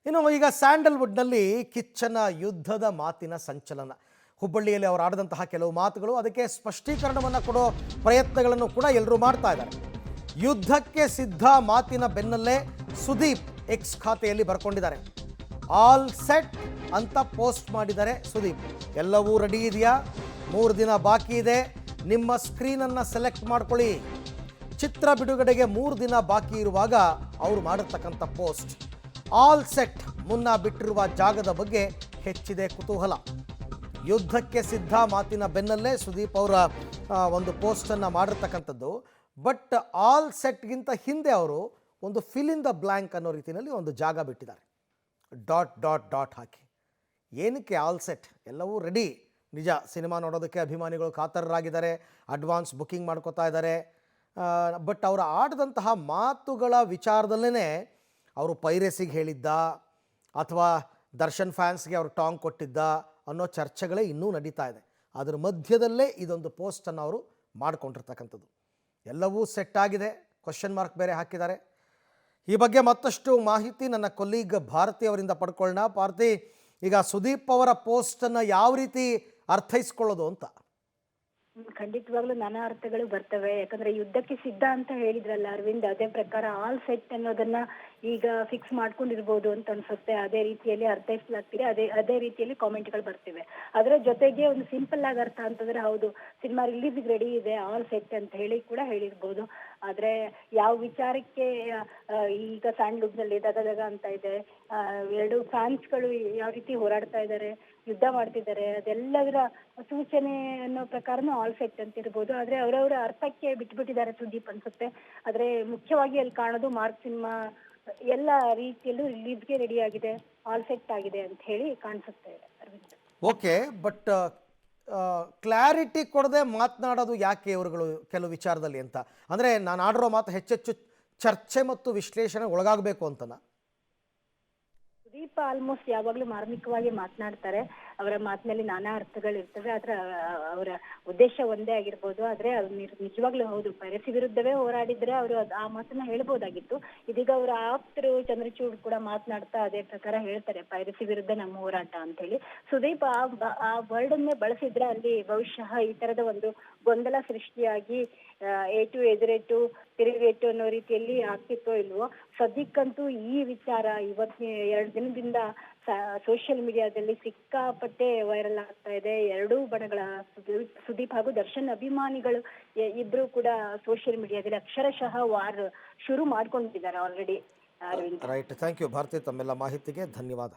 ಇನ್ನು ಈಗ ಸ್ಯಾಂಡಲ್ವುಡ್ನಲ್ಲಿ ಕಿಚ್ಚನ ಯುದ್ಧದ ಮಾತಿನ ಸಂಚಲನ. ಹುಬ್ಬಳ್ಳಿಯಲ್ಲಿ ಅವರು ಆಡಿದಂತಹ ಕೆಲವು ಮಾತುಗಳು, ಅದಕ್ಕೆ ಸ್ಪಷ್ಟೀಕರಣವನ್ನು ಕೊಡೋ ಪ್ರಯತ್ನಗಳನ್ನು ಕೂಡ ಎಲ್ಲರೂ ಮಾಡ್ತಾ ಇದ್ದಾರೆ. ಯುದ್ಧಕ್ಕೆ ಸಿದ್ಧ ಮಾತಿನ ಬೆನ್ನಲ್ಲೇ ಸುದೀಪ್ ಎಕ್ಸ್ ಖಾತೆಯಲ್ಲಿ ಬರ್ಕೊಂಡಿದ್ದಾರೆ. ಆಲ್ ಸೆಟ್ ಅಂತ ಪೋಸ್ಟ್ ಮಾಡಿದ್ದಾರೆ ಸುದೀಪ್. ಎಲ್ಲವೂ ರೆಡಿ ಇದೆಯಾ? 3 ದಿನ ಬಾಕಿ ಇದೆ, ನಿಮ್ಮ ಸ್ಕ್ರೀನನ್ನು ಸೆಲೆಕ್ಟ್ ಮಾಡ್ಕೊಳ್ಳಿ. ಚಿತ್ರ ಬಿಡುಗಡೆಗೆ 3 ದಿನ ಬಾಕಿ ಇರುವಾಗ ಅವರು ಮಾಡಿರ್ತಕ್ಕಂಥ ಪೋಸ್ಟ್. ಆಲ್ ಸೆಟ್ ಮುನ್ನ ಬಿಟ್ಟಿರುವ ಜಾಗದ ಬಗ್ಗೆ ಹೆಚ್ಚಿದೆ ಕುತೂಹಲ. ಯುದ್ಧಕ್ಕೆ ಸಿದ್ಧ ಮಾತಿನ ಬೆನ್ನಲ್ಲೇ ಸುದೀಪ್ ಅವರ ಒಂದು ಪೋಸ್ಟನ್ನು ಮಾಡಿರ್ತಕ್ಕಂಥದ್ದು. ಬಟ್ ಆಲ್ ಸೆಟ್ಗಿಂತ ಹಿಂದೆ ಅವರು ಒಂದು ಫಿಲ್ ಇನ್ ದ ಬ್ಲ್ಯಾಂಕ್ ಅನ್ನೋ ರೀತಿಯಲ್ಲಿ ಒಂದು ಜಾಗ ಬಿಟ್ಟಿದ್ದಾರೆ. ಡಾಟ್ ಡಾಟ್ ಡಾಟ್ ಹಾಕಿ. ಏನಕ್ಕೆ ಆಲ್ ಸೆಟ್? ಎಲ್ಲವೂ ರೆಡಿ. ನಿಜ, ಸಿನಿಮಾ ನೋಡೋದಕ್ಕೆ ಅಭಿಮಾನಿಗಳು ಕಾತರರಾಗಿದ್ದಾರೆ, ಅಡ್ವಾನ್ಸ್ ಬುಕ್ಕಿಂಗ್ ಮಾಡ್ಕೋತಾ ಇದ್ದಾರೆ. ಬಟ್ ಅವರು ಆಡಿದಂತಹ ಮಾತುಗಳ ವಿಚಾರದಲ್ಲೇ ಅವರು ಪೈರೇಸಿಗೆ ಹೇಳಿದ್ದ ಅಥವಾ ದರ್ಶನ್ ಫ್ಯಾನ್ಸ್ಗೆ ಅವರು ಟಾಂಗ್ ಕೊಟ್ಟಿದ್ದ ಅನ್ನೋ ಚರ್ಚೆಗಳೇ ಇನ್ನೂ ನಡೀತಾ ಇದೆ. ಅದರ ಮಧ್ಯದಲ್ಲೇ ಇದೊಂದು ಪೋಸ್ಟನ್ನು ಅವರು ಮಾಡಿಕೊಂಡಿರ್ತಕ್ಕಂಥದ್ದು. ಎಲ್ಲವೂ ಸೆಟ್ ಆಗಿದೆ, ಕ್ವಶನ್ ಮಾರ್ಕ್ ಬೇರೆ ಹಾಕಿದ್ದಾರೆ. ಈ ಬಗ್ಗೆ ಮತ್ತಷ್ಟು ಮಾಹಿತಿ ನನ್ನ ಕೊಲೀಗ್ ಭಾರತಿ ಅವರಿಂದ ಪಡ್ಕೊಳ್ಳೋಣ. ಭಾರತಿ, ಈಗ ಸುದೀಪ್ ಅವರ ಪೋಸ್ಟನ್ನು ಯಾವ ರೀತಿ ಅರ್ಥೈಸ್ಕೊಳ್ಳೋದು ಅಂತ? ಖಂಡಿತವಾಗ್ಲೂ ನಾನಾ ಅರ್ಥಗಳು ಬರ್ತವೆ. ಯಾಕಂದ್ರೆ ಯುದ್ಧಕ್ಕೆ ಸಿದ್ಧ ಅಂತ ಹೇಳಿದ್ರಲ್ಲ ಅರವಿಂದ್, ಅದೇ ಪ್ರಕಾರ ಆಲ್ ಸೆಟ್ ಅನ್ನೋದನ್ನ ಈಗ ಫಿಕ್ಸ್ ಮಾಡ್ಕೊಂಡಿರ್ಬೋದು ಅಂತ ಅನ್ಸುತ್ತೆ. ಅದೇ ರೀತಿಯಲ್ಲಿ ಅರ್ಥೈಸಲಾಗ್ತಿದೆ, ಅದೇ ರೀತಿಯಲ್ಲಿ ಕಾಮೆಂಟ್ಗಳು ಬರ್ತಿವೆ. ಅದರ ಜೊತೆಗೆ ಒಂದು ಸಿಂಪಲ್ ಆಗಿ ಅರ್ಥ ಅಂತಂದ್ರೆ, ಹೌದು ಸಿನಿಮಾ ರಿಲೀಸ್ ರೆಡಿ ಇದೆ, ಆಲ್ ಸೆಟ್ ಅಂತ ಹೇಳಿ ಕೂಡ ಹೇಳಿರ್ಬೋದು. ಆದ್ರೆ ಯಾವ ವಿಚಾರಕ್ಕೆ ಈಗ ಸ್ಯಾಂಡ್ಲ್ವುಡ್ ನಲ್ಲಿ ದಗದಗ ಅಂತ ಇದೆ, ಎರಡು ಫ್ಯಾನ್ಸ್ಗಳು ಯಾವ ರೀತಿ ಹೋರಾಡ್ತಾ ಇದ್ದಾರೆ, ಯುದ್ಧ ಮಾಡ್ತಿದ್ದಾರೆ, ಅದೆಲ್ಲದರ ಸೂಚನೆ ಅನ್ನೋ ಪ್ರಕಾರನೂ ಆಲ್ ಸೆಟ್ ಅಂತ ಇರ್ಬೋದು. ಆದ್ರೆ ಅವರವರ ಅರ್ಥಕ್ಕೆ ಬಿಟ್ಬಿಟ್ಟಿದ್ದಾರೆ ಸುದೀಪ್ ಅನ್ಸುತ್ತೆ. ಆದ್ರೆ ಮುಖ್ಯವಾಗಿ ಅಲ್ಲಿ ಕಾಣೋದು ಮಾರ್ಕ್ ಸಿನಿಮಾ ಎಲ್ಲ ರೀತಿಯಲ್ಲೂ ರಿಲೀಸ್ಗೆ ರೆಡಿ ಆಗಿದೆ, ಆಲ್ ಸೆಟ್ ಆಗಿದೆ ಅಂತ ಹೇಳಿ ಕಾಣಿಸುತ್ತೆ ಅರವಿಂದ್. ಓಕೆ, ಬಟ್ ಕ್ಲಾರಿಟಿ ಕೊಡದೆ ಮಾತನಾಡೋದು ಯಾಕೆ ಇವರುಗಳು ಕೆಲವು ವಿಚಾರದಲ್ಲಿ ಅಂತ? ಅಂದರೆ ನಾನು ಆಡಿರೋ ಮಾತು ಹೆಚ್ಚೆಚ್ಚು ಚರ್ಚೆ ಮತ್ತು ವಿಶ್ಲೇಷಣೆ ಒಳಗಾಗಬೇಕು ಅಂತನಾ? ಸುದೀಪ್ ಆಲ್ಮೋಸ್ಟ್ ಯಾವಾಗ್ಲೂ ಮಾರ್ಮಿಕವಾಗಿ ಮಾತನಾಡ್ತಾರೆ. ಅವರ ಮಾತಿನಲ್ಲಿ ನಾನಾ ಅರ್ಥಗಳು ಇರ್ತವೆ. ಆದ್ರೆ ಅವರ ಉದ್ದೇಶ ಒಂದೇ ಆಗಿರ್ಬೋದು. ಆದ್ರೆ ನಿಜವಾಗ್ಲೂ ಹೌದು, ಪೈರಸಿ ವಿರುದ್ಧವೇ ಹೋರಾಡಿದ್ರೆ ಅವರು ಆ ಮಾತನ್ನ ಹೇಳ್ಬೋದಾಗಿತ್ತು. ಇದೀಗ ಅವರ ಆಪ್ತರು ಚಂದ್ರಚೂಡ್ ಕೂಡ ಮಾತನಾಡ್ತಾ ಅದೇ ಪ್ರಕಾರ ಹೇಳ್ತಾರೆ, ಪೈರಸಿ ವಿರುದ್ಧ ನಮ್ಮ ಹೋರಾಟ ಅಂತ ಹೇಳಿ. ಸುದೀಪ್ ಆ ವರ್ಡ್ ಅನ್ನೇ ಬಳಸಿದ್ರೆ ಅಲ್ಲಿ ಬಹುಶಃ ಈ ತರದ ಒಂದು ಗೊಂದಲ ಸೃಷ್ಟಿಯಾಗಿ ಏಟು ಎದುರೇಟು ತಿರುಗೇಟು ಅನ್ನೋ ರೀತಿಯಲ್ಲಿ ಆಗ್ತಿತ್ತೋ ಇಲ್ವೋ. ಸದ್ಯಕ್ಕಂತೂ ಈ ವಿಚಾರ ಇವತ್ತಿನ 2 ದಿನದಿಂದ ಸೋಷಿಯಲ್ ಮೀಡಿಯಾದಲ್ಲಿ ಸಿಕ್ಕಾಪಟ್ಟೆ ವೈರಲ್ ಆಗ್ತಾ ಇದೆ. ಎರಡೂ ಬಣಗಳ ಸುದೀಪ್ ಹಾಗೂ ದರ್ಶನ್ ಅಭಿಮಾನಿಗಳು ಇಬ್ರು ಕೂಡ ಸೋಷಿಯಲ್ ಮೀಡಿಯಾದಲ್ಲಿ ಅಕ್ಷರಶಃ ವಾರ್ ಶುರು ಮಾಡ್ಕೊಂಡಿದ್ದಾರೆ already. Right, thank you Bharati, ತಮ್ಮೆಲ್ಲ ಮಾಹಿತಿಗೆ ಧನ್ಯವಾದ.